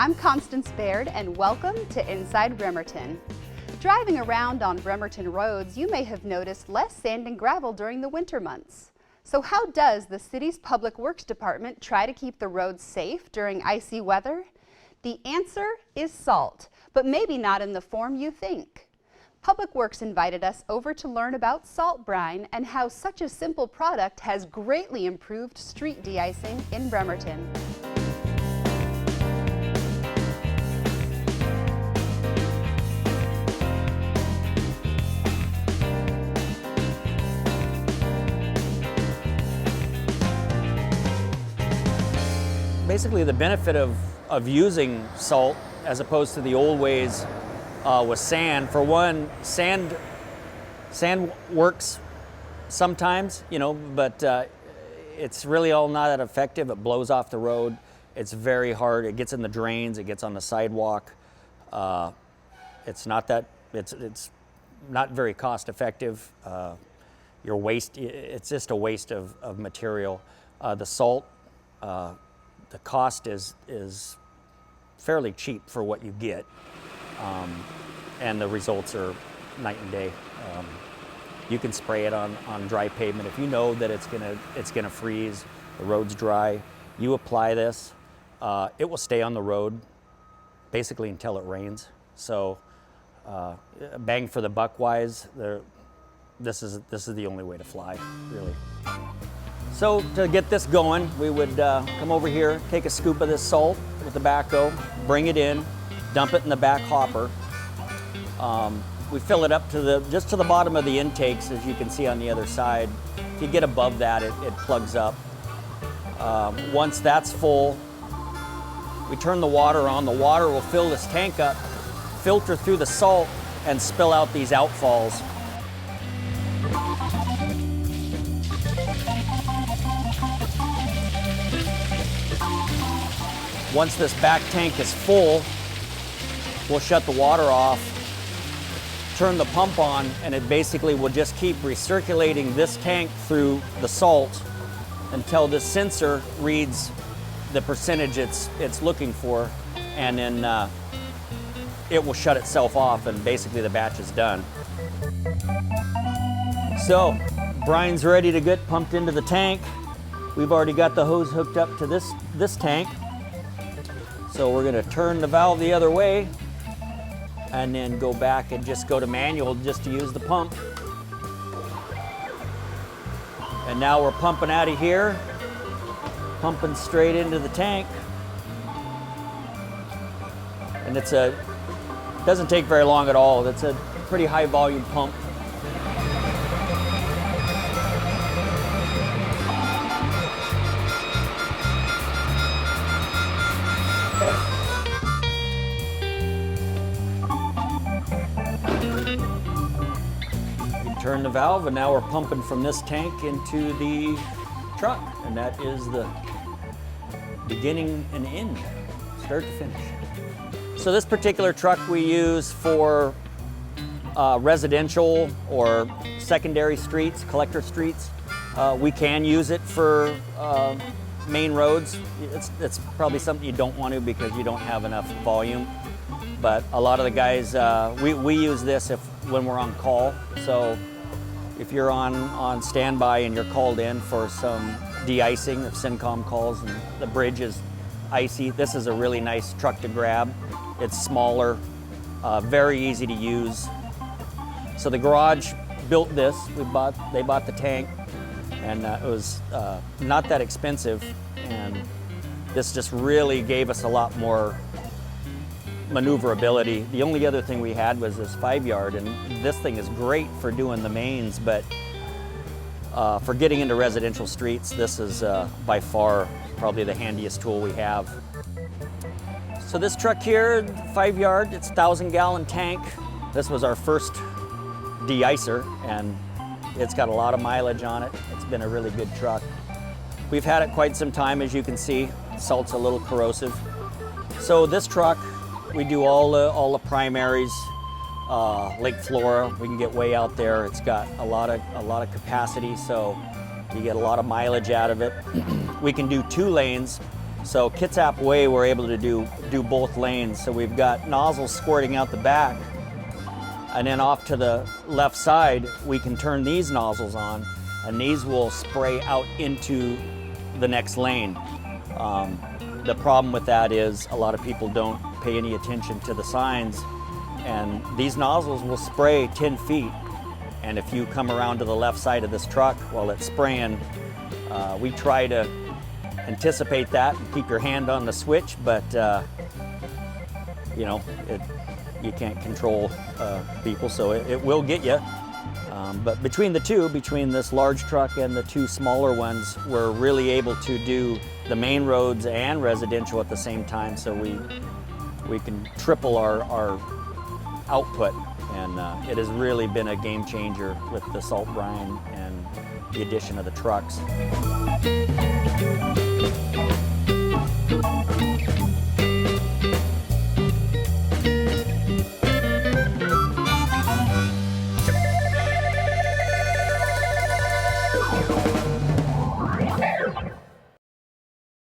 I'm Constance Baird, and welcome to Inside Bremerton. Driving around on Bremerton roads, you may have noticed less sand and gravel during the winter months. So how does the city's Public Works Department try to keep the roads safe during icy weather? The answer is salt, but maybe not in the form you think. Public Works invited us over to learn about salt brine and how such a simple product has greatly improved street de-icing in Bremerton. Basically, the benefit of using salt as opposed to the old ways with sand. For one, sand works sometimes, but it's really all not that effective. It blows off the road. It's very hard. It gets in the drains. It gets on the sidewalk. It's not very cost effective. It's just a waste of material. The salt. The cost is fairly cheap for what you get, and the results are night and day. You can spray it on dry pavement if you know that it's gonna freeze. The road's dry. You apply this, it will stay on the road basically until it rains. So, bang for the buck wise, this is the only way to fly, really. So to get this going, we would come over here, take a scoop of this salt with the backhoe, bring it in, dump it in the back hopper. We fill it up just to the bottom of the intakes, as you can see on the other side. If you get above that, it plugs up. Once that's full, we turn the water on. The water will fill this tank up, filter through the salt, and spill out these outfalls. Once this back tank is full, we'll shut the water off, turn the pump on, and it basically will just keep recirculating this tank through the salt until this sensor reads the percentage it's looking for, and then it will shut itself off, and basically the batch is done. So, brine's ready to get pumped into the tank. We've already got the hose hooked up to this tank. So we're going to turn the valve the other way and then go back and just go to manual just to use the pump. And now we're pumping out of here, pumping straight into the tank. And it doesn't take very long at all. It's a pretty high volume pump. Turn the valve, and now we're pumping from this tank into the truck, and that is the beginning and end, start to finish. So this particular truck we use for residential or secondary streets, collector streets. We can use it for main roads. It's probably something you don't want to because you don't have enough volume. But a lot of the guys, we use this when we're on call. So if you're on standby and you're called in for some de-icing, if CENTCOM calls and the bridge is icy, this is a really nice truck to grab. It's smaller, very easy to use. So the garage built this. They bought the tank, and it was not that expensive. And this just really gave us a lot more maneuverability. The only other thing we had was this 5-yard, and this thing is great for doing the mains, but for getting into residential streets, this is by far probably the handiest tool we have. So this truck here, 5-yard, it's a 1,000-gallon tank. This was our first de-icer, and it's got a lot of mileage on it. It's been a really good truck. We've had it quite some time, as you can see. Salt's a little corrosive. So this truck, we do all the primaries, Lake Flora. We can get way out there. It's got a lot of capacity, so you get a lot of mileage out of it. We can do 2 lanes So Kitsap Way, we're able to do both lanes. So we've got nozzles squirting out the back, and then off to the left side, we can turn these nozzles on, and these will spray out into the next lane. The problem with that is a lot of people don't pay any attention to the signs, and these nozzles will spray 10 feet. And if you come around to the left side of this truck while it's spraying, we try to anticipate that and keep your hand on the switch, but you know, you can't control people, so it will get you. But between the two, between this large truck and the two smaller ones, we're really able to do the main roads and residential at the same time, so we can triple our output, and it has really been a game changer with the salt brine and the addition of the trucks.